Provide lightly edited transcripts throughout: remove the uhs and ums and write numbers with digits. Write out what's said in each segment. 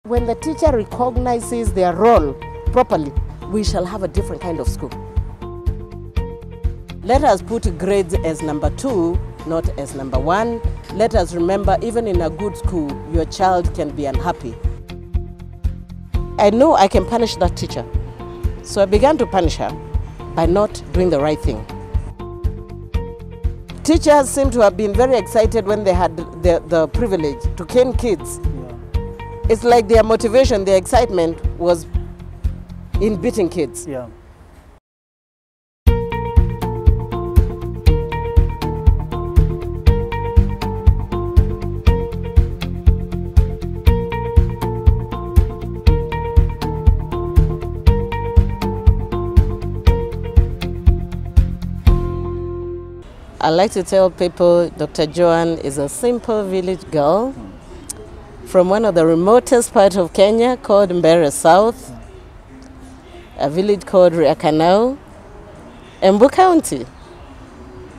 When the teacher recognizes their role properly, we shall have a different kind of school. Let us put grades as number 2, not as number 1. Let us remember, even in a good school, your child can be unhappy. I know I can punish that teacher. So I began to punish her by not doing the right thing. Teachers seem to have been very excited when they had the privilege to cane kids. It's like their motivation, their excitement was in beating kids. Yeah. I like to tell people Dr. Joan is a simple village girl from one of the remotest parts of Kenya called Mbeere South, a village called Riakanau, Embu County.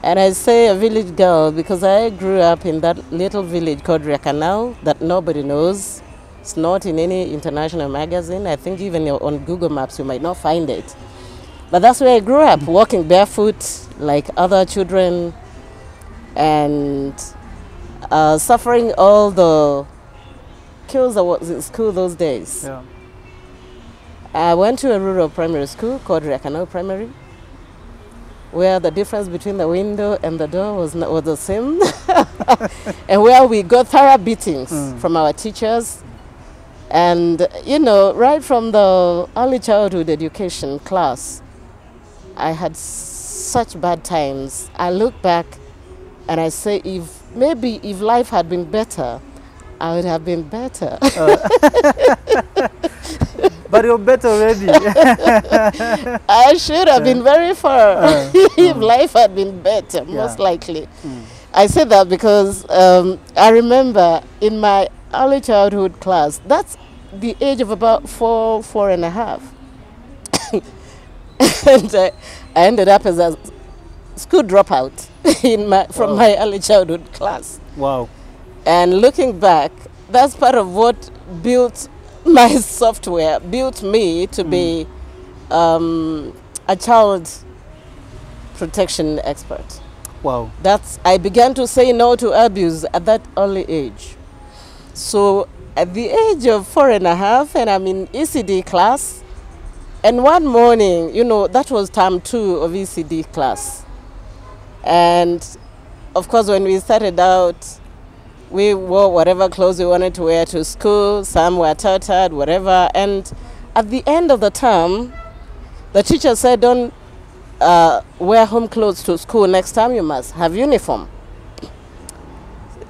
And I say a village girl because I grew up in that little village called Riakanau that nobody knows. It's not in any international magazine. I think even on Google Maps you might not find it. But that's where I grew up, walking barefoot like other children and suffering all the kills that was in school those days. Yeah. I went to a rural primary school called Riakanau Primary, where the difference between the window and the door was the same, and where we got thorough beatings from our teachers. And, you know, right from the early childhood education class, I had such bad times. I look back and I say, maybe if life had been better, I would have been better. But you're better already. I should have been very far if life had been better, most likely. I say that because I remember in my early childhood class, that's the age of about 4 and a half. And I ended up as a school dropout from my early childhood class. Wow. And looking back, that's part of what built my software, built me to be a child protection expert. Wow. I began to say no to abuse at that early age. So at the age of 4 and a half, and I'm in ECD class, and one morning, you know, that was term 2 of ECD class. And of course, when we started out, we wore whatever clothes we wanted to wear to school. Some were tattered, whatever. And at the end of the term, the teacher said, don't wear home clothes to school. Next time you must have uniform.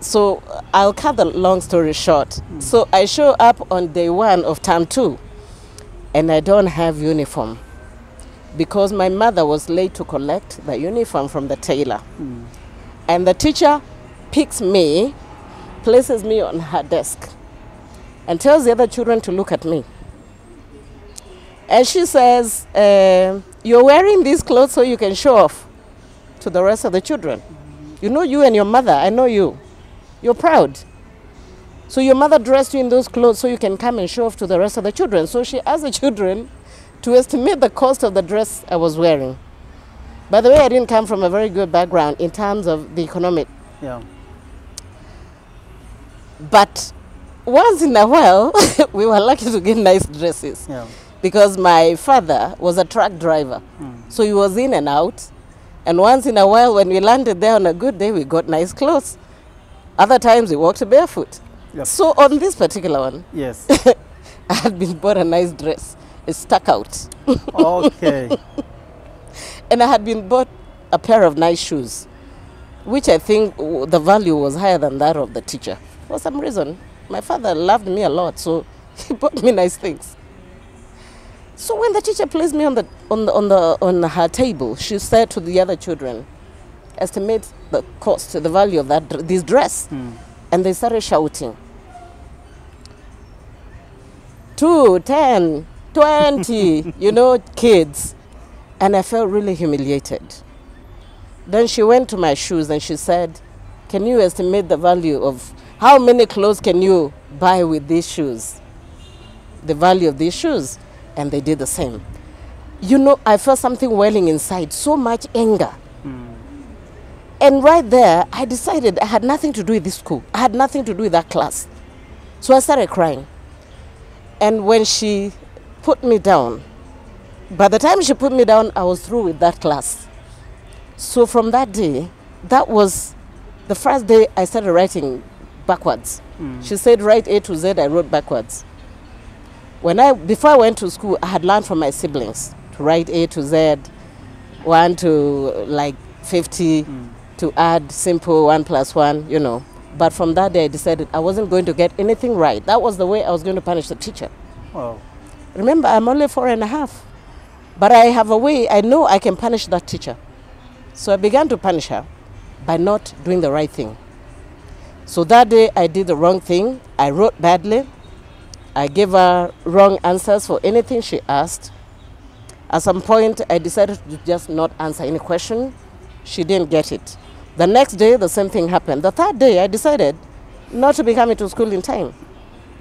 So I'll cut the long story short. So I show up on day 1 of term 2, and I don't have uniform because my mother was late to collect the uniform from the tailor. And the teacher picks me, places me on her desk, and tells the other children to look at me. And she says, you're wearing these clothes so you can show off to the rest of the children. You know, you and your mother, I know you. You're proud. So your mother dressed you in those clothes so you can come and show off to the rest of the children. So she asked the children to estimate the cost of the dress I was wearing. By the way, I didn't come from a very good background in terms of the economic. Yeah. But once in a while, we were lucky to get nice dresses. Yeah. Because my father was a truck driver. So he was in and out. And once in a while, when we landed there on a good day, we got nice clothes. Other times, we walked barefoot. Yep. So on this particular one, Yes. I had been bought a nice dress. It stuck out. Okay. And I had been bought a pair of nice shoes, which I think the value was higher than that of the teacher. For some reason, my father loved me a lot, so he bought me nice things. So when the teacher placed me on her table, she said to the other children, estimate the cost, the value of this dress. And they started shouting. 2, 10, 20, you know, kids. And I felt really humiliated. Then she went to my shoes and she said, can you estimate the value of how many clothes can you buy with these shoes? the value of these shoes. And they did the same. You know, I felt something welling inside, so much anger. And right there, I decided I had nothing to do with this school. I had nothing to do with that class. So I started crying. And when she put me down, by the time she put me down, I was through with that class. So from that day, that was the first day I started writing backwards. She said, write A to Z, I wrote backwards. Before I went to school, I had learned from my siblings to write A to Z, 1 to like 50, to add simple 1 plus 1, you know. But from that day, I decided I wasn't going to get anything right. That was the way I was going to punish the teacher. Wow. Remember, I'm only 4.5. But I have a way, I know I can punish that teacher. So I began to punish her by not doing the right thing. So that day, I did the wrong thing. I wrote badly. I gave her wrong answers for anything she asked. At some point, I decided to just not answer any question. She didn't get it. The next day, the same thing happened. The third day, I decided not to be coming to school in time.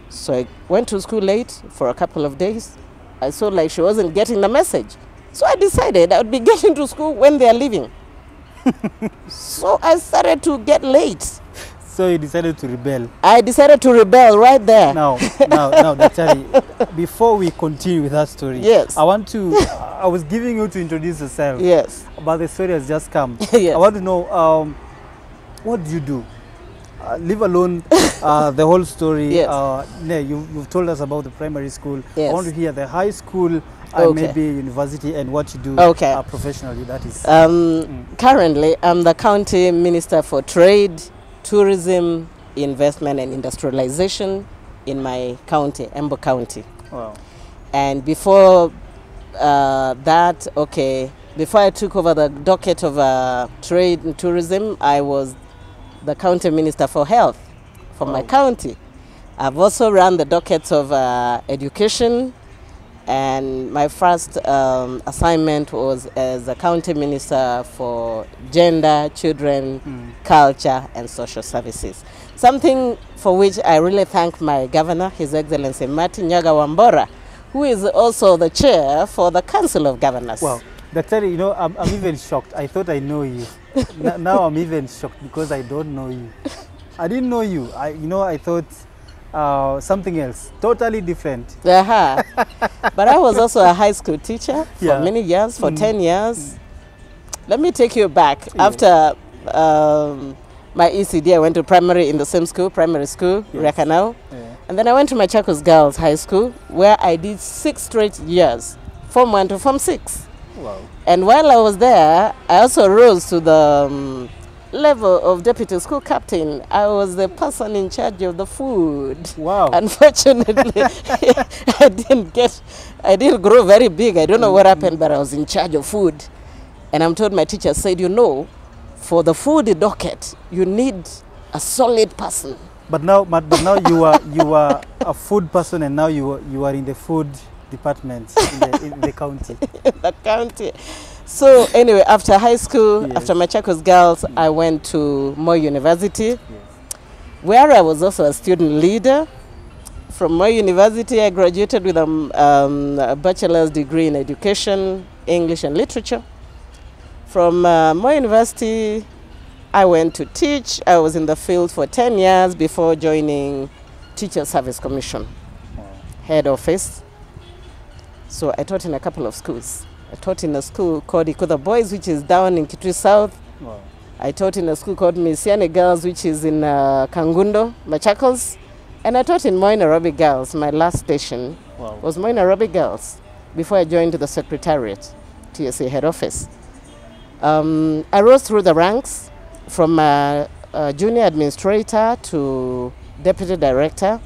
So I went to school late for a couple of days. I saw like she wasn't getting the message. So I decided I would be getting to school when they are leaving. So I started to get late. So you decided to rebel. I decided to rebel right there. Now, Daktari, before we continue with that story, Yes. I was giving you to introduce yourself. Yes. But the story has just come. Yes. I want to know, what do you do? Leave alone the whole story. Yes. You've told us about the primary school. Yes. I want to hear the high school, Okay. maybe university, and what you do Okay. professionally. That is. Currently, I'm the County Minister for Trade, Tourism, Investment and Industrialization in my county, Embu County. Wow. And before before I took over the docket of Trade and Tourism, I was the County Minister for Health for my county. I've also run the dockets of Education, and my first assignment was as the County Minister for Gender, Children, Culture and Social Services. Something for which I really thank my Governor, His Excellency Martin Nyaga Wambora, who is also the chair for the Council of Governors. Wow. Daktari, you know, I'm even shocked. I thought I know you. Now I'm even shocked because I don't know you. I didn't know you. I thought something else, totally different. But I was also a high school teacher for many years, for 10 years. Let me take you back. After my ECD, I went to primary in the same school, primary school, Rekanao. And then I went to Machakos Girls High School, where I did 6 straight years, Form 1 to Form 6. Wow. And while I was there, I also rose to the level of deputy school captain. I was the person in charge of the food. Wow. Unfortunately, I didn't grow very big. I don't know what happened, but I was in charge of food. And I'm told my teacher said, you know, for the food docket, you need a solid person. But now you are a food person, and now you are in the food department in the county. The county. So anyway, after high school, after Machakos Girls, I went to Moi University, where I was also a student leader. From Moi University, I graduated with a bachelor's degree in education, English and literature. From Moi University, I went to teach. I was in the field for 10 years before joining Teacher Service Commission, head office. So I taught in a couple of schools. I taught in a school called Ikuda Boys, which is down in Kitui South. Wow. I taught in a school called Misiani Girls, which is in Kangundo, Machakos. And I taught in Moi Nairobi Girls. My last station was Moi Nairobi Girls before I joined the Secretariat, TSA head office. I rose through the ranks from junior administrator to deputy director.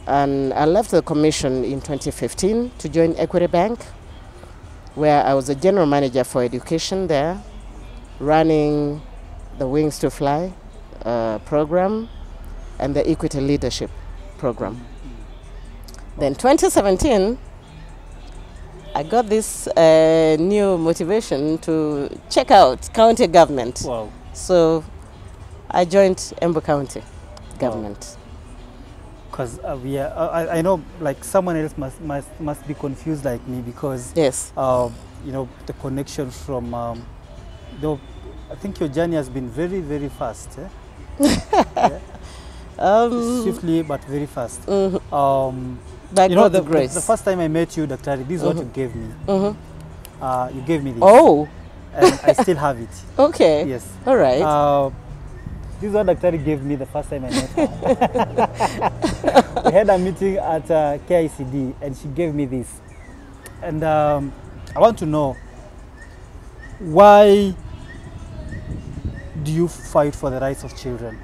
And I left the commission in 2015 to join Equity Bank, where I was the general manager for education there, running the Wings to Fly program and the Equity Leadership program. Then 2017, I got this new motivation to check out county government. Wow. So I joined Embu County government. because I know like someone else must be confused like me, because Yes. you know, the connection from though I think your journey has been very, very fast. Yeah? Swiftly but very fast. By You know, God's grace. the first time I met you, Dr. This is what you gave me. You gave me this. Oh, And I still have it. okay. Yes. All right. This is what Dr. gave me the first time I met her. We had a meeting at KICD and she gave me this. And I want to know, why do you fight for the rights of children,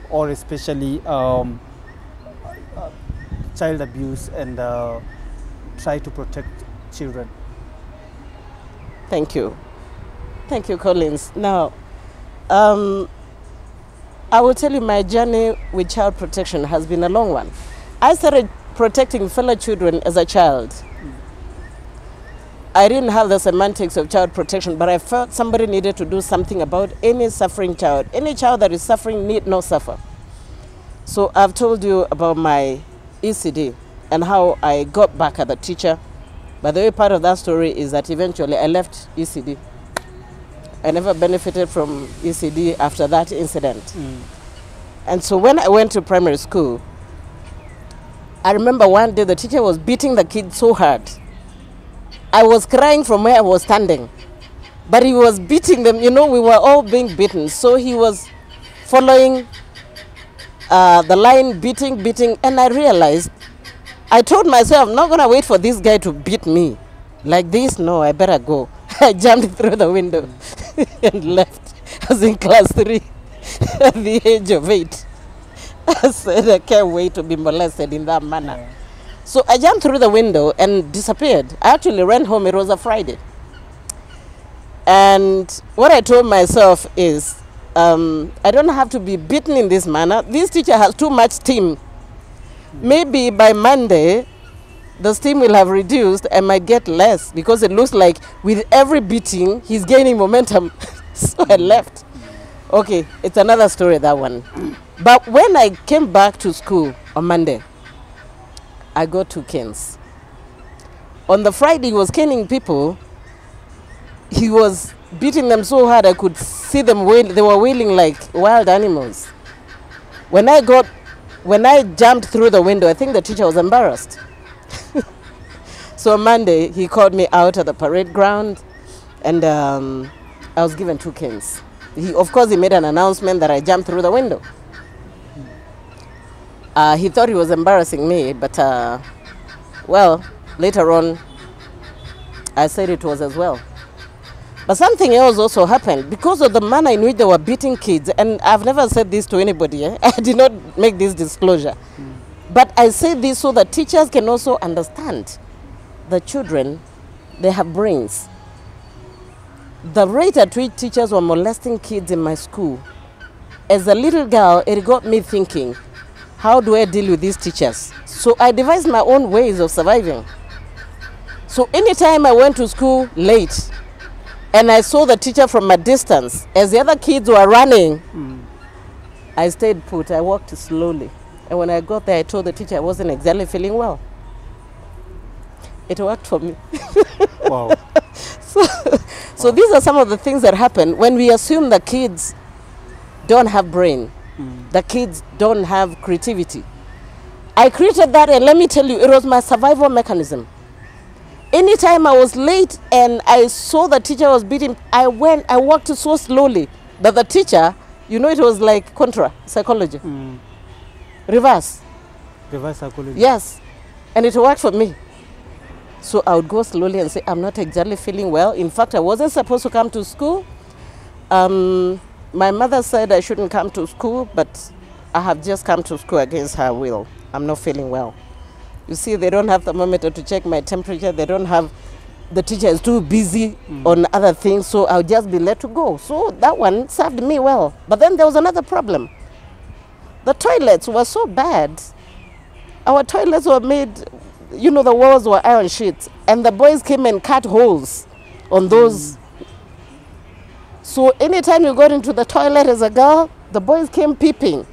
or especially child abuse, and try to protect children? Thank you. Thank you, Collins. Now, I will tell you my journey with child protection has been a long one. I started protecting fellow children as a child. I didn't have the semantics of child protection, but I felt somebody needed to do something about any suffering child. Any child that is suffering need not suffer. So I've told you about my ECD and how I got back at the teacher. By the way, part of that story is that eventually I left ECD. I never benefited from ECD after that incident. And so when I went to primary school, I remember one day the teacher was beating the kids so hard. I was crying from where I was standing, but he was beating them. You know, we were all being beaten. So he was following the line, beating, and I realized, I told myself, I'm not going to wait for this guy to beat me like this. No, I better go. I jumped through the window and left. I was in class 3 at the age of 8. I said, I can't wait to be molested in that manner. Yeah. So I jumped through the window and disappeared. I actually ran home. It was a Friday. And what I told myself is, I don't have to be beaten in this manner. This teacher has too much steam. Maybe by Monday, the steam will have reduced. I might get less, because it looks like with every beating, he's gaining momentum. So I left. Okay, it's another story, that one. But when I came back to school on Monday, I got 2 canes. On the Friday, he was caning people. He was beating them so hard I could see them wail. They were wailing like wild animals. When I jumped through the window, I think the teacher was embarrassed. So on Monday, he called me out at the parade ground, and I was given 2 canes. Of course, he made an announcement that I jumped through the window. He thought he was embarrassing me, but well, later on, I said it was as well. But something else also happened because of the manner in which they were beating kids. And I've never said this to anybody. I did not make this disclosure. But I say this so that teachers can also understand the children, they have brains. The rate at which teachers were molesting kids in my school, as a little girl, it got me thinking, how do I deal with these teachers? So I devised my own ways of surviving. So anytime I went to school late and I saw the teacher from a distance, as the other kids were running, I stayed put. I walked slowly. And when I got there, I told the teacher I wasn't exactly feeling well. It worked for me. Wow. So these are some of the things that happen when we assume the kids don't have brain. The kids don't have creativity. I created that, and let me tell you, it was my survival mechanism. Anytime I was late and I saw the teacher was beating, I walked so slowly that the teacher, you know, it was like contra psychology. Reverse psychology. Yes. And it worked for me. So I would go slowly and say, I'm not exactly feeling well. In fact, I wasn't supposed to come to school. My mother said I shouldn't come to school, but I have just come to school against her will. I'm not feeling well. You see, they don't have thermometer to check my temperature. They don't have, the teacher is too busy on other things, so I'll just be let to go. So that one served me well. But then there was another problem. The toilets were so bad. Our toilets were made, you know, the walls were iron sheets, and the boys came and cut holes on those. So anytime you got into the toilet as a girl, the boys came peeping.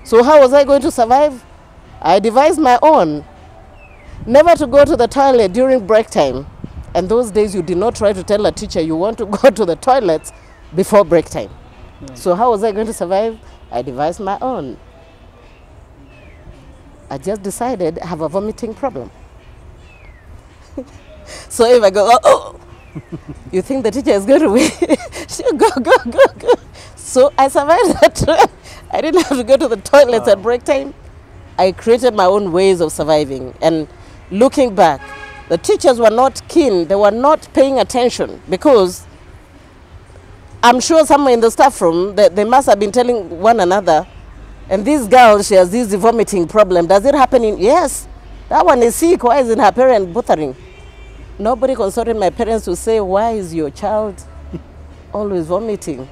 So how was I going to survive? I devised my own. Never to go to the toilet during break time. And those days you did not try to tell a teacher you want to go to the toilet before break time. So how was I going to survive? I devised my own. I just decided I have a vomiting problem. So if I go, oh, you think the teacher is going to win? She'll go. So I survived that. I didn't have to go to the toilets at break time. I created my own ways of surviving. And looking back, the teachers were not keen. They were not paying attention because I'm sure somewhere in the staff room they must have been telling one another, and this girl, she has this vomiting problem. Does it happen in? Yes. That one is sick. Why isn't her parent bothering? Nobody consulted my parents to say, why is your child always vomiting?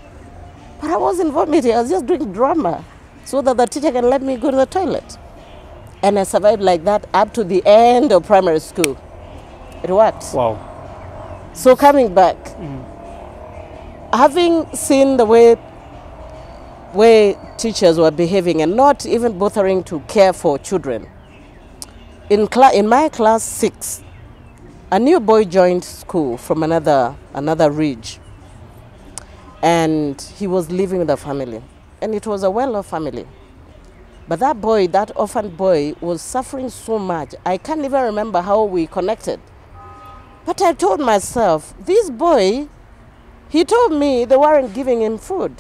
But I wasn't vomiting. I was just doing drama so that the teacher can let me go to the toilet. And I survived like that up to the end of primary school. It worked. Wow. So coming back, having seen the way teachers were behaving and not even bothering to care for children, in my class 6, a new boy joined school from another ridge, and he was living with a family, and it was a well-off family. But that boy, that orphan boy, was suffering so much. I can't even remember how we connected. But I told myself, this boy, he told me they weren't giving him food.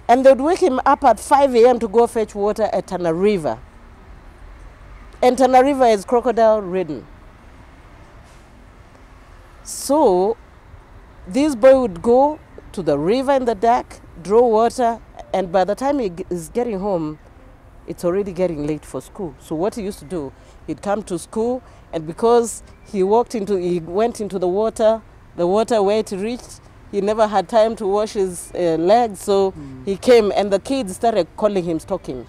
And they'd wake him up at 5 a.m. to go fetch water at Tana River. And Tana River is crocodile-ridden. So this boy would go to the river in the dark, draw water, and by the time he is getting home, it's already getting late for school. So what he used to do, he'd come to school, and because he went into the water where it reached, he never had time to wash his legs, so he came, and the kids started calling him Stocking.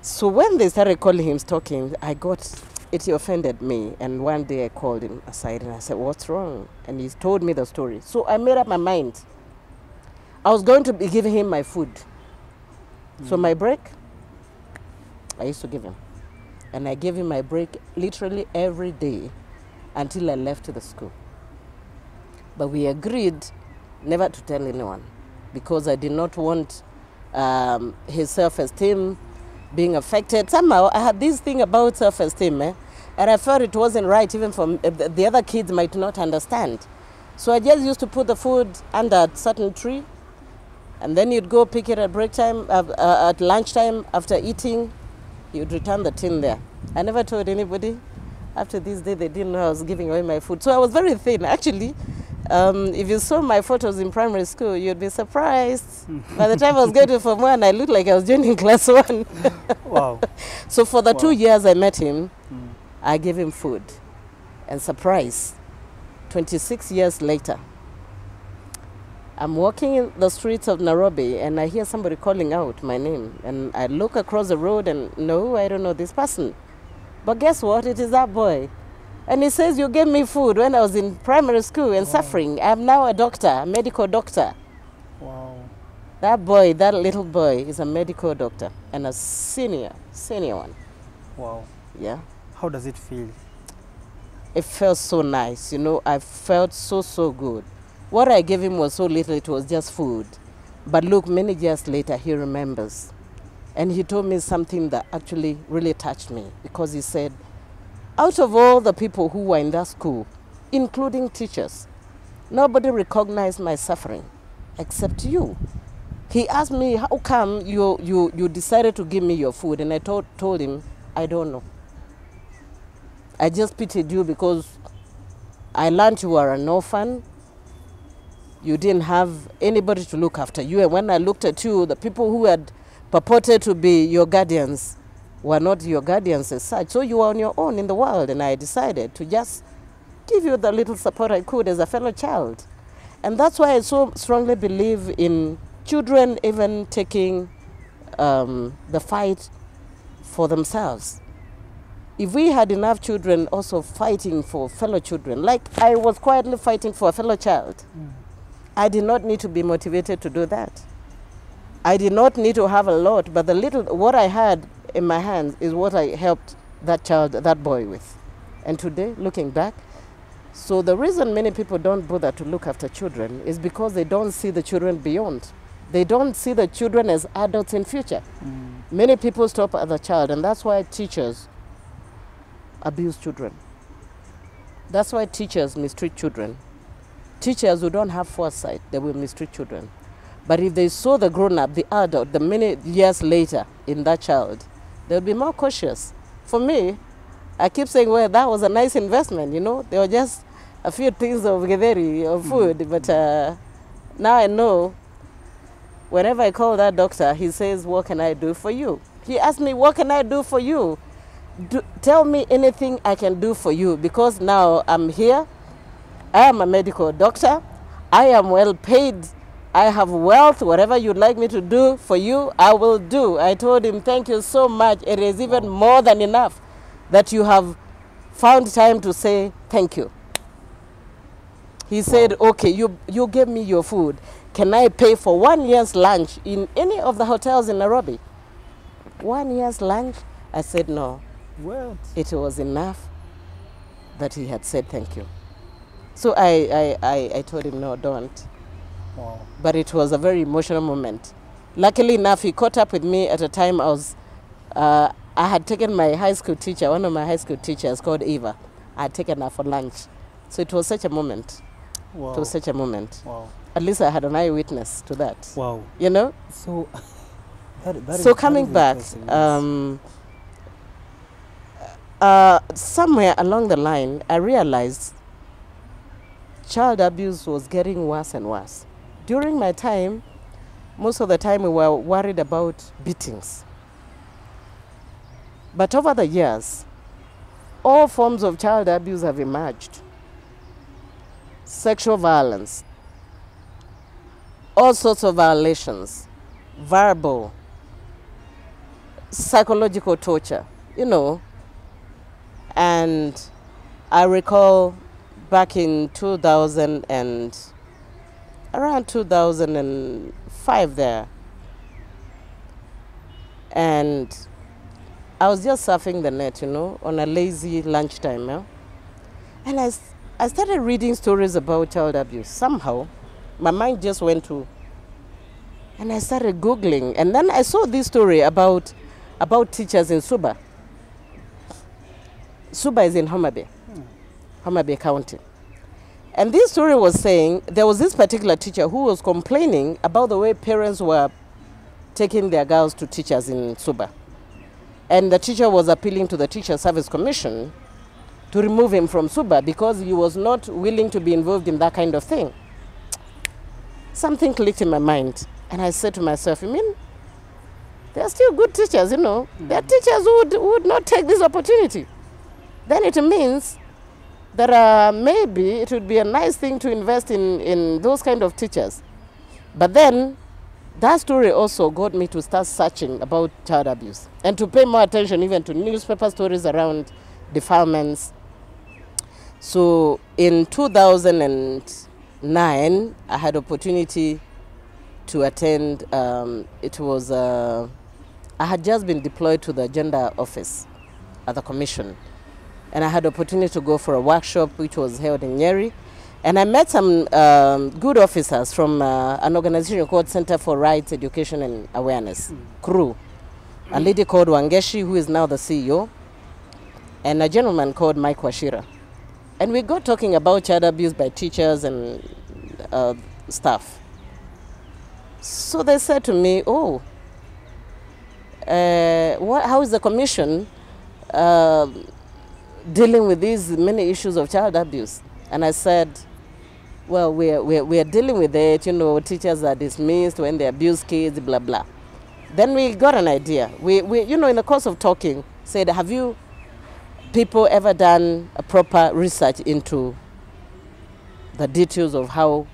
So when they started calling him Stocking, it offended me, and one day I called him aside and I said, what's wrong? And he told me the story. So I made up my mind. I was going to be giving him my food. So my break, I used to give him. And I gave him my break literally every day until I left the school. But we agreed never to tell anyone because I did not want his self-esteem being affected. Somehow I had this thing about self-esteem, and I felt it wasn't right even for the other kids might not understand. So I just used to put the food under a certain tree, and then you'd go pick it at break time, at lunchtime after eating, you'd return the tin there. I never told anybody. After this day, they didn't know I was giving away my food. So I was very thin, actually. If you saw my photos in primary school, you'd be surprised. By the time I was going to Form 1, I looked like I was joining class 1. Wow. So for the 2 years I met him, I gave him food. And surprise, 26 years later, I'm walking in the streets of Nairobi and I hear somebody calling out my name. And I look across the road and no, I don't know this person. But guess what? It is that boy. And he says, you gave me food when I was in primary school and suffering. I'm now a doctor, a medical doctor. Wow. That boy, that little boy, is a medical doctor and a senior one. Wow. Yeah. How does it feel? It felt so nice. You know, I felt so good. What I gave him was so little, it was just food. But look, many years later, he remembers. And he told me something that actually really touched me because he said, out of all the people who were in that school, including teachers, nobody recognized my suffering except you. He asked me, how come you decided to give me your food? And I told him, I don't know. I just pitied you because I learned you were an orphan. You didn't have anybody to look after you. And when I looked at you, the people who had purported to be your guardians were not your guardians as such. So you were on your own in the world, and I decided to just give you the little support I could as a fellow child. And that's why I so strongly believe in children even taking the fight for themselves. If we had enough children also fighting for fellow children, like I was quietly fighting for a fellow child, I did not need to be motivated to do that. I did not need to have a lot, but the little, what I had in my hands is what I helped that child, that boy with. And today, looking back, so the reason many people don't bother to look after children is because they don't see the children beyond. They don't see the children as adults in future. Many people stop at the child, and that's why teachers abuse children. That's why teachers mistreat children. Teachers who don't have foresight, they will mistreat children. But if they saw the grown-up, the adult, the many years later in that child, they'll be more cautious. For me, I keep saying, well, that was a nice investment, you know. There were just a few things of githeri, of food, but now I know whenever I call that doctor, he says, what can I do for you? He asked me, what can I do for you? Tell me anything I can do for you, because now I'm here. I am a medical doctor. I am well paid. I have wealth. Whatever you'd like me to do for you, I will do. I told him, thank you so much. It is even more than enough that you have found time to say thank you. He said, okay, you gave me your food. Can I pay for 1 year's lunch in any of the hotels in Nairobi? 1 year's lunch? I said no. What? It was enough that he had said thank you. So I told him, no, don't. Wow. But it was a very emotional moment. Luckily enough, he caught up with me at a time I had taken my high school teacher, one of my high school teachers called Eva. I had taken her for lunch. So it was such a moment. Wow. It was such a moment. Wow. At least I had an eyewitness to that. Wow. You know? So, Coming back, somewhere along the line, I realized child abuse was getting worse and worse. During my time, most of the time we were worried about beatings. But over the years, all forms of child abuse have emerged. Sexual violence, all sorts of violations, verbal, psychological torture, you know. And I recall back in around 2005 there, and I was just surfing the net, you know, on a lazy lunchtime, yeah? And I started reading stories about child abuse. Somehow, my mind just went to, and I started Googling. And then I saw this story about teachers in Suba. Suba is in Homa Bay, Homa Bay County. And this story was saying there was this particular teacher who was complaining about the way parents were taking their girls to teachers in Suba. And the teacher was appealing to the Teacher Service Commission to remove him from Suba because he was not willing to be involved in that kind of thing. Something clicked in my mind. And I said to myself, I mean, there are still good teachers, you know. There are teachers who would not take this opportunity. Then it means that maybe it would be a nice thing to invest in those kind of teachers. But then that story also got me to start searching about child abuse and to pay more attention even to newspaper stories around defilements. So in 2009, I had opportunity to attend, I had just been deployed to the gender office at the commission. And I had opportunity to go for a workshop which was held in Nyeri. And I met some good officers from an organization called Center for Rights, Education and Awareness, CRU. A lady called Wangeshi, who is now the CEO, and a gentleman called Mike Washira. And we got talking about child abuse by teachers and staff. So they said to me, oh, how is the commission dealing with these many issues of child abuse? And I said, well, we are dealing with it, you know, teachers are dismissed when they abuse kids, blah, blah. Then we got an idea. We you know, in the course of talking, said, have you people ever done a proper research into the details of how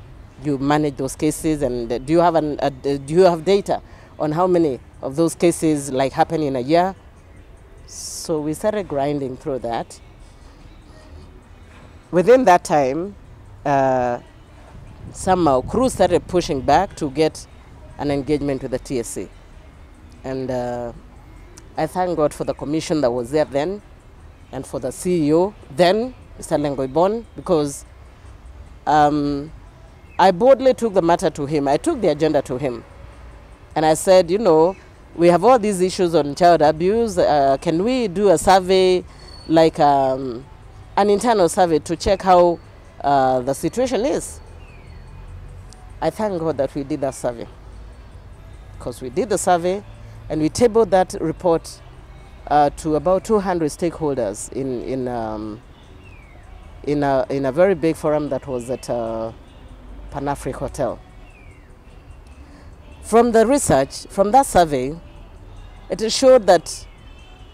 you manage those cases, and do you have data on how many of those cases like happen in a year? So we started grinding through that. Within that time, somehow CRU started pushing back to get an engagement with the TSC. And I thank God for the commission that was there then, and for the CEO then, Mr. Lengoibon, because I boldly took the matter to him. I took the agenda to him. And I said, you know, we have all these issues on child abuse. Can we do a survey, like an internal survey, to check how the situation is? I thank God that we did that survey, because we did the survey and we tabled that report to about 200 stakeholders in a very big forum that was at Pan-Africa Hotel. From the research, from that survey, it showed that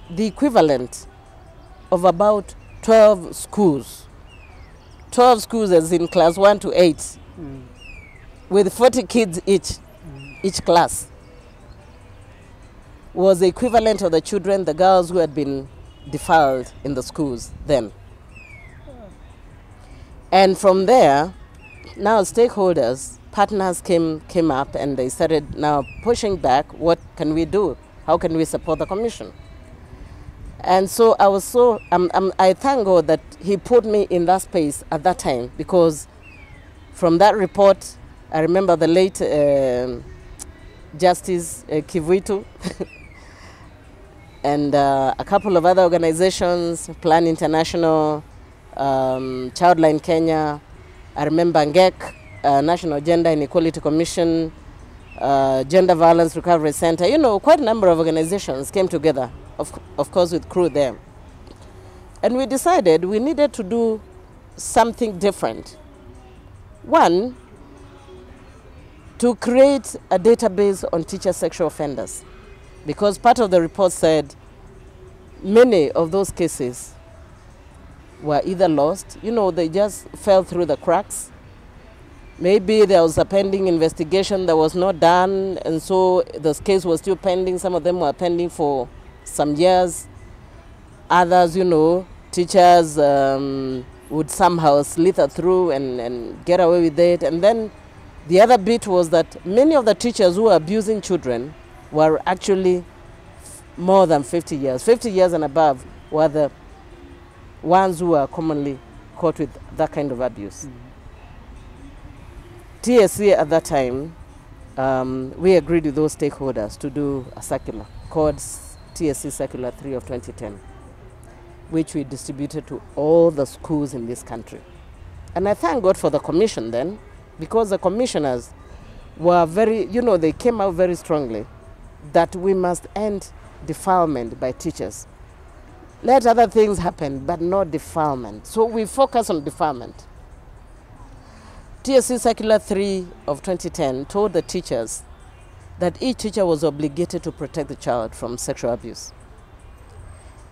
the equivalent of about 12 schools as in class 1 to 8, with 40 kids each class, was the equivalent of the children, the girls who had been defiled in the schools then. And from there, now stakeholders, partners came up, and they started now pushing back. What can we do? How can we support the commission? And so I thank God that he put me in that space at that time, because from that report, I remember the late Justice Kivuitu and a couple of other organizations, Plan International, Childline Kenya, I remember NGEC, National Gender and Equality Commission, Gender Violence Recovery Center. You know, quite a number of organizations came together, of course with CRU there. And we decided we needed to do something different. One, to create a database on teacher sexual offenders, because part of the report said many of those cases were either lost, you know, they just fell through the cracks. Maybe there was a pending investigation that was not done, and so the case was still pending. Some of them were pending for some years. Others, you know, teachers would somehow slither through and get away with it. And then the other bit was that many of the teachers who were abusing children were actually more than 50 years. 50 years and above were the ones who are commonly caught with that kind of abuse. TSC at that time, we agreed with those stakeholders to do a circular called TSC Circular 3 of 2010, which we distributed to all the schools in this country. And I thank God for the commission then, because the commissioners were very, you know, they came out very strongly that we must end defilement by teachers. Let other things happen, but not defilement. So we focus on defilement. TSC Circular 3 of 2010 told the teachers that each teacher was obligated to protect the child from sexual abuse.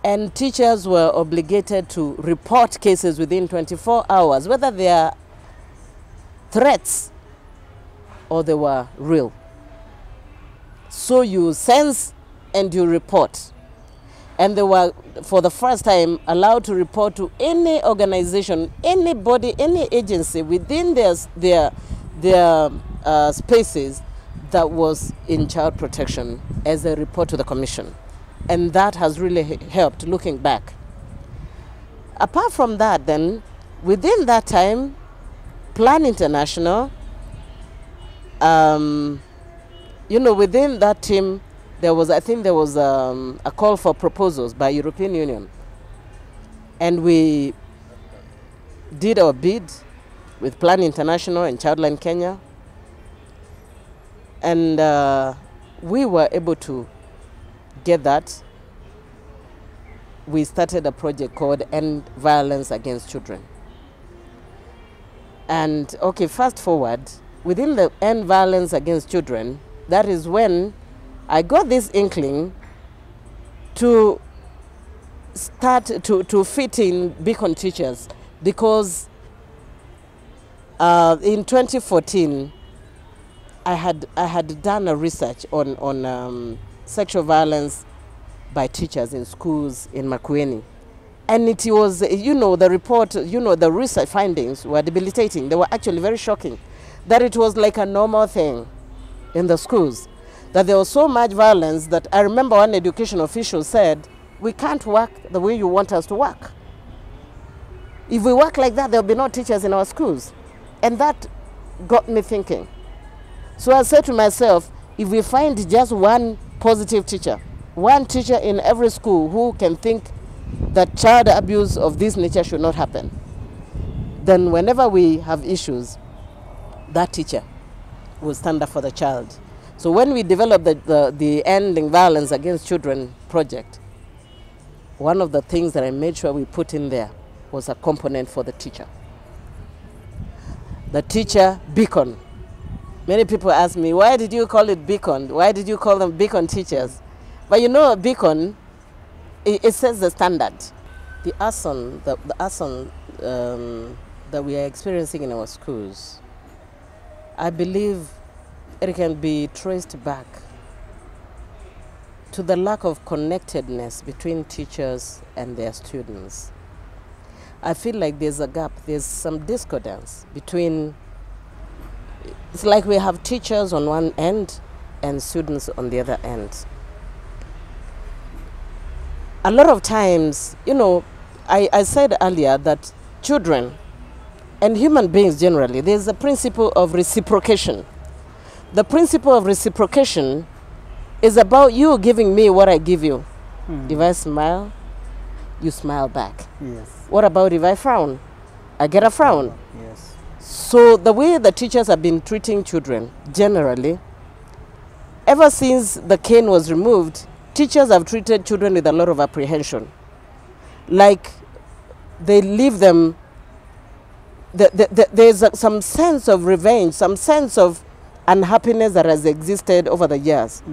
And teachers were obligated to report cases within 24 hours, whether they are threats or they were real. So you sense and you report. And they were, for the first time, allowed to report to any organization, anybody, any agency within their spaces that was in child protection as a report to the commission. And that has really helped looking back. Apart from that then, within that time, Plan International, you know, within that team, I think there was a call for proposals by European Union. And we did our bid with Plan International and Childline Kenya. And we were able to get that. We started a project called End Violence Against Children. And okay, fast forward, within the End Violence Against Children, that is when I got this inkling to start to fit in Beacon teachers, because in 2014 I had done a research on sexual violence by teachers in schools in Makueni, and it was, you know, the report, you know, the research findings were debilitating. They were actually very shocking, that it was like a normal thing. in the schools, that there was so much violence that I remember one education official said, we can't work the way you want us to work. If we work like that, there will be no teachers in our schools. And that got me thinking. So I said to myself, if we find just one positive teacher, one teacher in every school who can think that child abuse of this nature should not happen, then whenever we have issues, that teacher will stand up for the child. So when we developed the Ending Violence Against Children project, one of the things that I made sure we put in there was a component for the teacher. The teacher beacon. Many people ask me, why did you call it beacon? Why did you call them beacon teachers? But you know, a beacon, it sets the standard. The arson that we are experiencing in our schools, I believe it can be traced back to the lack of connectedness between teachers and their students. I feel like there's a gap, there's some discordance between, it's like we have teachers on one end and students on the other end. A lot of times, you know, I said earlier that children and human beings generally, there's a principle of reciprocation. The principle of reciprocation is about you giving me what I give you. If I smile, you smile back. Yes. What about if I frown? I get a frown. Yes. So the way the teachers have been treating children generally, ever since the cane was removed, teachers have treated children with a lot of apprehension. Like they leave them, there's some sense of revenge, some sense of unhappiness that has existed over the years.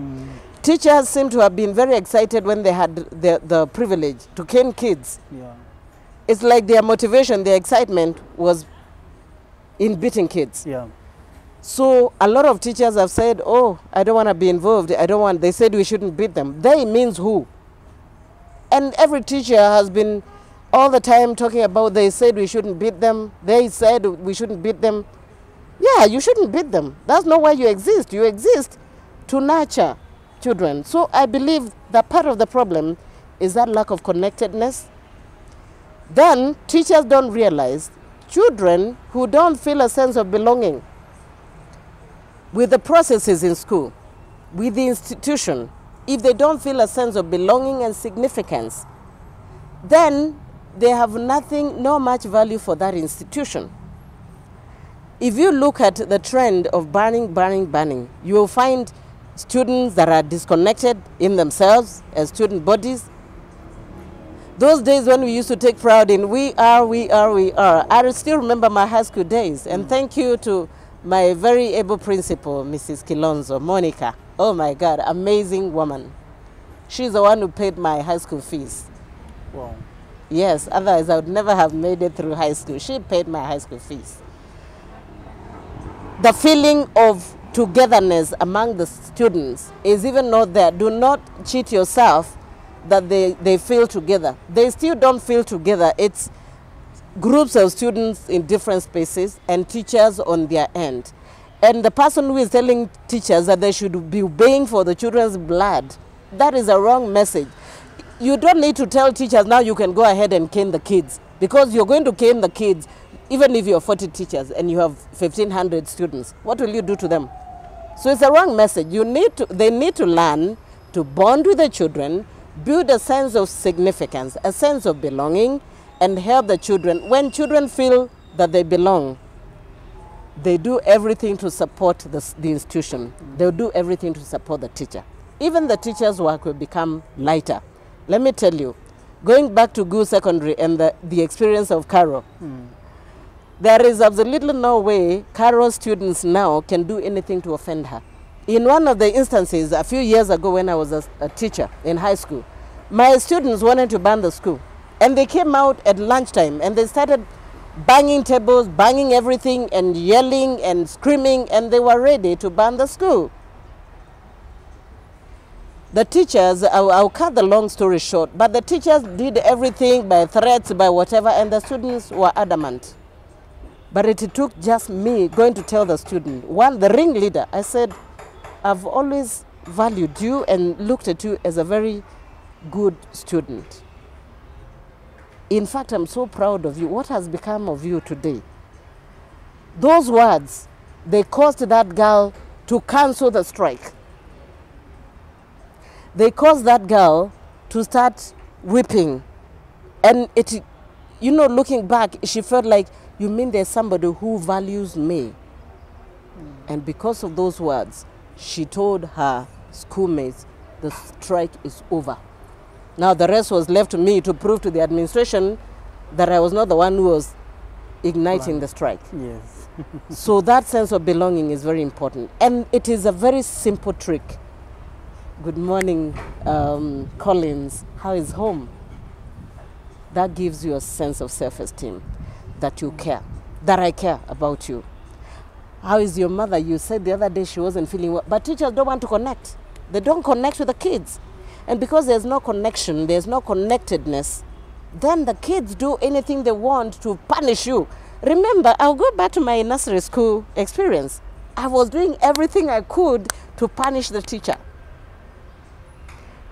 Teachers seem to have been very excited when they had the privilege to cane kids. Yeah. It's like their motivation, their excitement was in beating kids. Yeah. So a lot of teachers have said, oh, I don't want to be involved. I don't want, they said we shouldn't beat them. They means who? And every teacher has been all the time talking about, they said we shouldn't beat them. They said we shouldn't beat them. Yeah, you shouldn't beat them. That's not why you exist. You exist to nurture children. So I believe that part of the problem is that lack of connectedness. Then teachers don't realize children who don't feel a sense of belonging with the processes in school, with the institution, if they don't feel a sense of belonging and significance, then they have nothing, no much value for that institution. If you look at the trend of banning, you will find students that are disconnected in themselves as student bodies. Those days when we used to take pride in we are. I still remember my high school days, and thank you to my very able principal, Mrs. Kilonzo, Monica. Oh my God, amazing woman. She's the one who paid my high school fees. Wow. Yes, otherwise I would never have made it through high school. She paid my high school fees. The feeling of togetherness among the students is even not there. Do not cheat yourself that they feel together. They still don't feel together. It's groups of students in different spaces and teachers on their end. And the person who is telling teachers that they should be obeying for the children's blood, that is a wrong message. You don't need to tell teachers now you can go ahead and cane the kids, because you're going to cane the kids even if you're 40 teachers and you have 1,500 students. What will you do to them? So it's a wrong message. They need to learn to bond with the children, build a sense of significance, a sense of belonging, and help the children. When children feel that they belong, they do everything to support the institution. They'll do everything to support the teacher. Even the teacher's work will become lighter. Let me tell you, going back to GU Secondary and the experience of Carol, there is absolutely no way Carol's students now can do anything to offend her. In one of the instances, a few years ago when I was a teacher in high school, my students wanted to ban the school. And they came out at lunchtime and they started banging tables, banging everything and yelling and screaming, and they were ready to ban the school. The teachers, I'll cut the long story short, but the teachers did everything by threats, by whatever, and the students were adamant. But it took just me going to tell the student, one, the ringleader, I said, I've always valued you and looked at you as a very good student. In fact, I'm so proud of you. What has become of you today? Those words, they caused that girl to cancel the strike. They caused that girl to start weeping. And it, you know, looking back, she felt like, you mean there's somebody who values me? And because of those words, she told her schoolmates, the strike is over. Now the rest was left to me to prove to the administration that I was not the one who was igniting the strike. Yes. So that sense of belonging is very important. And it is a very simple trick. Good morning, Collins. How is home? That gives you a sense of self-esteem, that you care, that I care about you. How is your mother? You said the other day she wasn't feeling well. But teachers don't want to connect. They don't connect with the kids. And because there's no connection, there's no connectedness, then the kids do anything they want to punish you. Remember, I'll go back to my nursery school experience. I was doing everything I could to punish the teacher.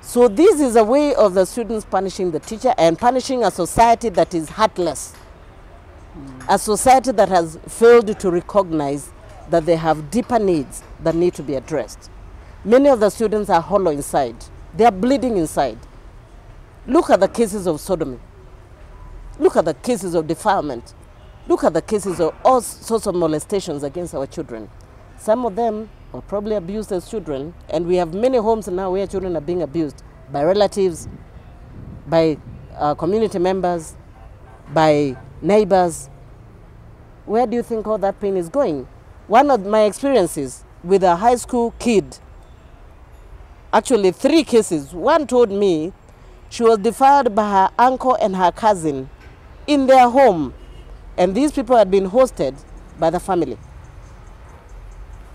So this is a way of the students punishing the teacher and punishing a society that is heartless. A society that has failed to recognize that they have deeper needs that need to be addressed. Many of the students are hollow inside. They are bleeding inside. Look at the cases of sodomy. Look at the cases of defilement. Look at the cases of all sorts of molestations against our children. Some of them were probably abused as children, and we have many homes now where children are being abused by relatives, by community members, by neighbors. Where do you think all that pain is going? One of my experiences with a high school kid, actually 3 cases. One told me she was defiled by her uncle and her cousin in their home. And these people had been hosted by the family.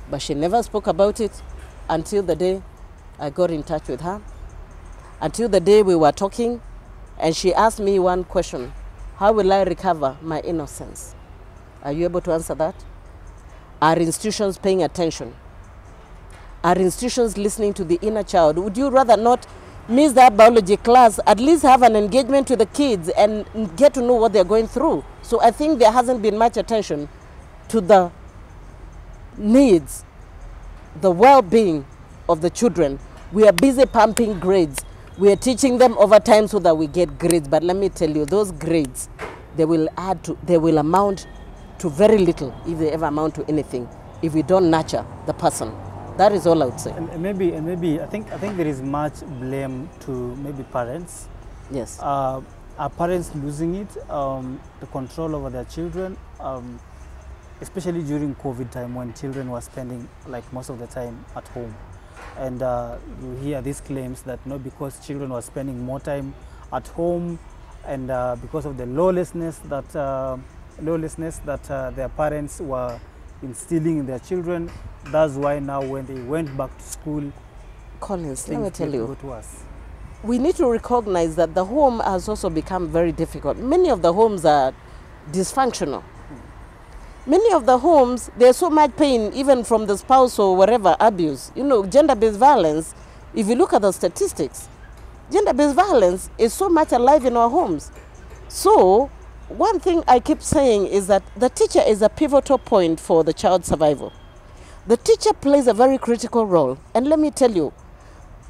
But she never spoke about it until the day I got in touch with her. Until the day we were talking, and she asked me one question: how will I recover my innocence? Are you able to answer that? Are institutions paying attention? Are institutions listening to the inner child? Would you rather not miss that biology class, at least have an engagement with the kids and get to know what they're going through? So I think there hasn't been much attention to the needs, the well-being of the children. We are busy pumping grades. We are teaching them over time so that we get grades. But let me tell you, those grades, they will amount to very little, if they ever amount to anything, if we don't nurture the person. That is all I would say. And maybe I think there is much blame to maybe parents. Yes. Are parents losing it, the control over their children, especially during COVID time when children were spending like most of the time at home, and you hear these claims that because children were spending more time at home, and because of the lawlessness that their parents were instilling in their children, that's why now when they went back to school, Collins, let me tell you, worse. We need to recognize that the home has also become very difficult. Many of the homes are dysfunctional. Many of the homes, there's so much pain, even from the spouse or whatever abuse. You know, gender-based violence, if you look at the statistics, gender-based violence is so much alive in our homes. So, one thing I keep saying is that the teacher is a pivotal point for the child's survival. The teacher plays a very critical role. And let me tell you,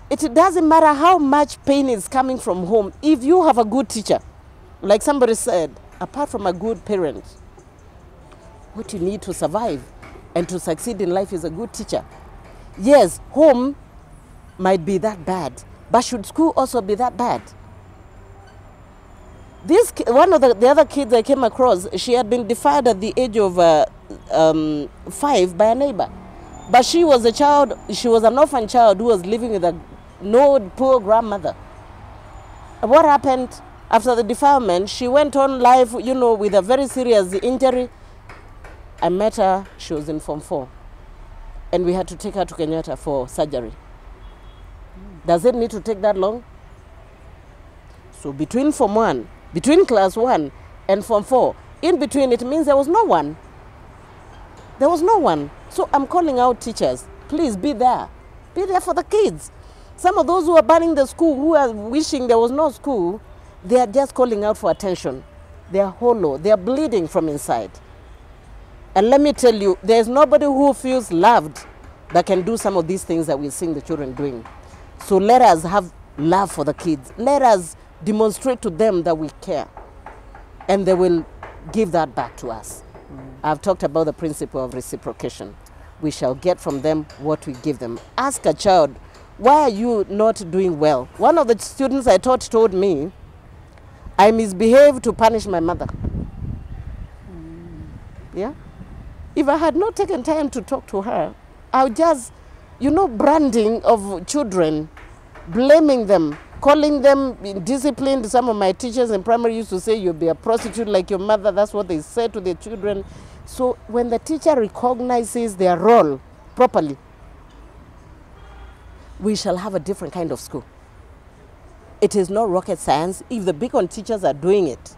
it doesn't matter how much pain is coming from home. If you have a good teacher, like somebody said, apart from a good parent, what you need to survive and to succeed in life is a good teacher. Yes, home might be that bad, but should school also be that bad? One of the other kids I came across, she had been defiled at the age of 5 by a neighbor. But she was an orphan child who was living with a poor grandmother. What happened after the defilement? She went on life, with a very serious injury. I met her, she was in Form 4. And we had to take her to Kenyatta for surgery. Does it need to take that long? So between class 1 and Form 4, in between, it means there was no one. There was no one. So I'm calling out teachers, please be there. Be there for the kids. Some of those who are burning the school, who are wishing there was no school, they are just calling out for attention. They are hollow. They are bleeding from inside. And let me tell you, there's nobody who feels loved that can do some of these things that we're seeing the children doing. So let us have love for the kids. Let us demonstrate to them that we care. And they will give that back to us. I've talked about the principle of reciprocation. We shall get from them what we give them. Ask a child, why are you not doing well? One of the students I taught told me, I misbehaved to punish my mother. Yeah? If I had not taken time to talk to her, I would just, branding of children, blaming them, calling them indisciplined. Some of my teachers in primary used to say, you'll be a prostitute like your mother. That's what they said to their children. So when the teacher recognizes their role properly, we shall have a different kind of school. It is not rocket science. If the Beacon teachers are doing it,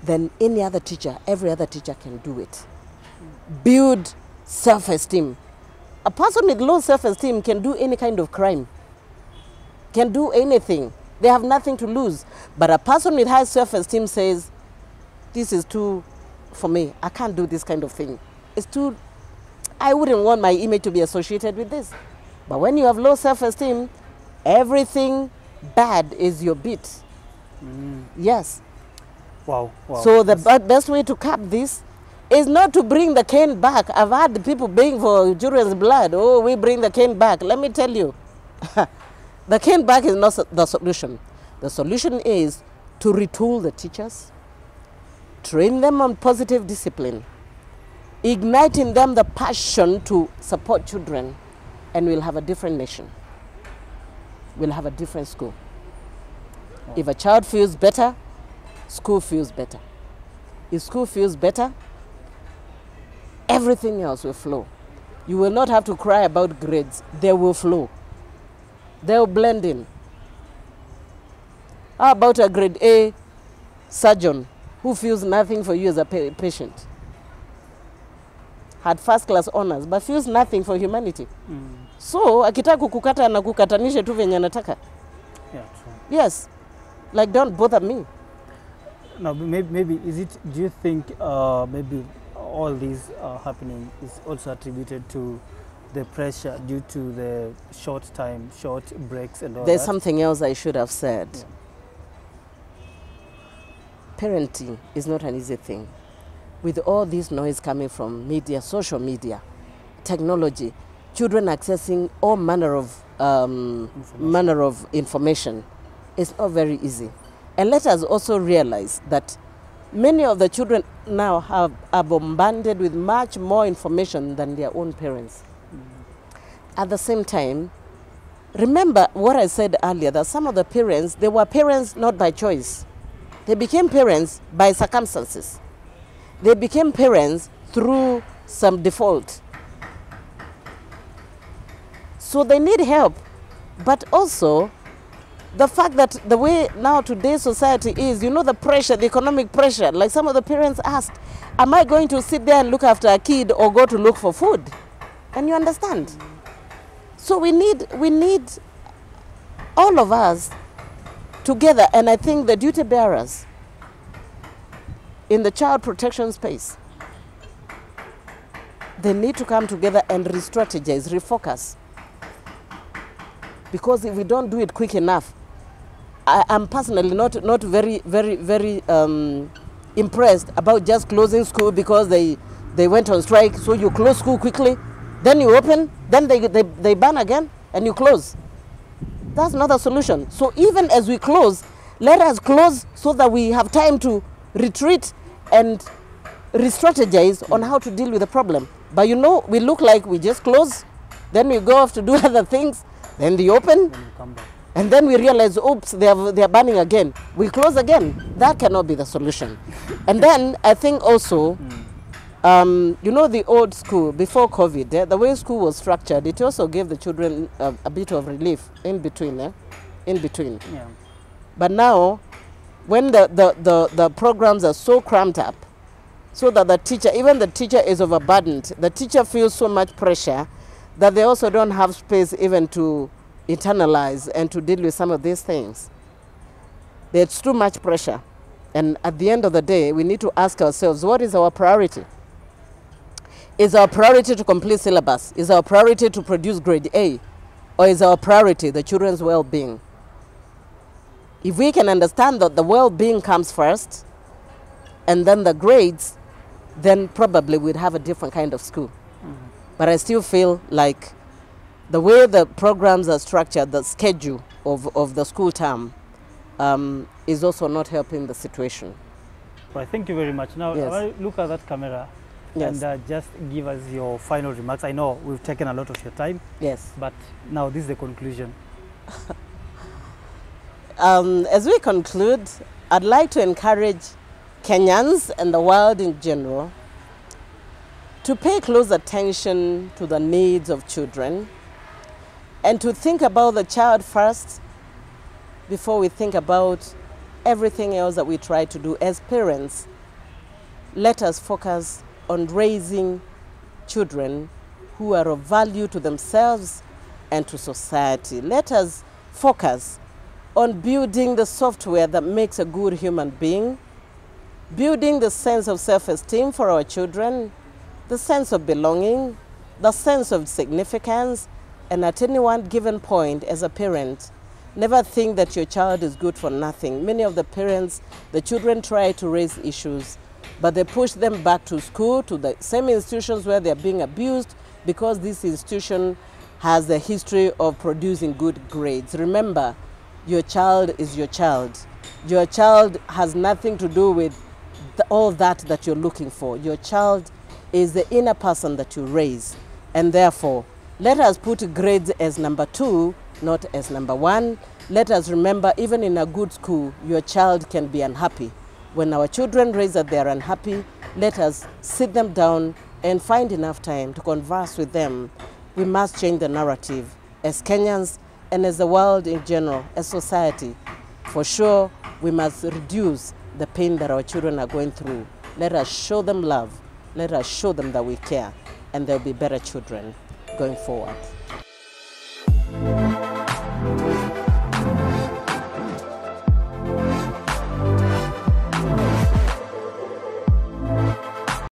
then any other teacher, every other teacher can do it. Build self-esteem. A person with low self-esteem can do any kind of crime, can do anything. They have nothing to lose. But a person with high self-esteem says, this is too, for me, I can't do this kind of thing. It's too, I wouldn't want my image to be associated with this. But when you have low self-esteem, everything bad is your beat. Yes. Wow. So the best way to cap this is not to bring the cane back. I've had people begging for children's blood. Oh, we bring the cane back. Let me tell you, the cane back is not the solution. The solution is to retool the teachers, train them on positive discipline, ignite in them the passion to support children, and we'll have a different nation. We'll have a different school. If a child feels better, school feels better. If school feels better, everything else will flow. You will not have to cry about grades. They will flow. They will blend in. How about a grade A surgeon who feels nothing for you as a patient? Had first class honors, but feels nothing for humanity. So, akitaka kukukata na kukatanisha tu venye anataka. Yeah, true. Yes. Like, don't bother me. No, maybe is it, do you think maybe all these happening is also attributed to the pressure due to the short breaks and all There's that? something else I should have said. Yeah. Parenting is not an easy thing. With all this noise coming from media, social media, technology, children accessing all manner of information, it's not very easy. And let us also realize that many of the children now are bombarded with much more information than their own parents. At the same time, remember what I said earlier, that some of the parents, they were parents not by choice. They became parents by circumstances. They became parents through some default. So they need help. But also, the fact that the way now today's society is, the pressure, the economic pressure, like some of the parents asked, am I going to sit there and look after a kid or go to look for food? And you understand? So we need all of us together, and I think the duty bearers in the child protection space, they need to come together and re-strategize, refocus. Because if we don't do it quick enough, I'm personally not very, very, very impressed about just closing school because they went on strike. So you close school quickly, then you open, then they ban again, and you close. That's not a solution. So even as we close, let us close so that we have time to retreat and re-strategize on how to deal with the problem. But we look like we just close, then we go off to do other things, then they open, Then you come back. and then we realize, oops, they are banning again. We close again. That cannot be the solution. And then I think also, the old school, before COVID, the way school was structured, it also gave the children a bit of relief in between. Yeah. But now, when the programs are so cramped up, so that even the teacher is overburdened, the teacher feels so much pressure that they also don't have space even to internalize and to deal with some of these things. There's too much pressure. And at the end of the day, we need to ask ourselves, what is our priority? Is our priority to complete syllabus? Is our priority to produce grade A? Or is our priority the children's well-being? If we can understand that the well-being comes first, and then the grades, then probably we'd have a different kind of school. But I still feel like the way the programs are structured, the schedule of the school term, is also not helping the situation. Well, thank you very much. Now, Yes. I want to look at that camera Yes. and just give us your final remarks. I know we've taken a lot of your time, Yes. but now this is the conclusion. As we conclude, I'd like to encourage Kenyans and the world in general to pay close attention to the needs of children and to think about the child first before we think about everything else that we try to do. As parents, let us focus on raising children who are of value to themselves and to society. Let us focus on building the software that makes a good human being, building the sense of self-esteem for our children, the sense of belonging, the sense of significance, and at any one given point as a parent, never think that your child is good for nothing. Many of the parents, the children try to raise issues, but they push them back to school, to the same institutions where they're being abused, because this institution has a history of producing good grades. Remember, your child is your child. Your child has nothing to do with all that you're looking for. Your child is the inner person that you raise. And therefore, let us put grades as number 2, not as number 1. Let us remember, even in a good school, your child can be unhappy. When our children raise that they are unhappy, let us sit them down and find enough time to converse with them. We must change the narrative as Kenyans and as the world in general, as society. For sure, we must reduce the pain that our children are going through. Let us show them love. Let us show them that we care, and they'll be better children going forward.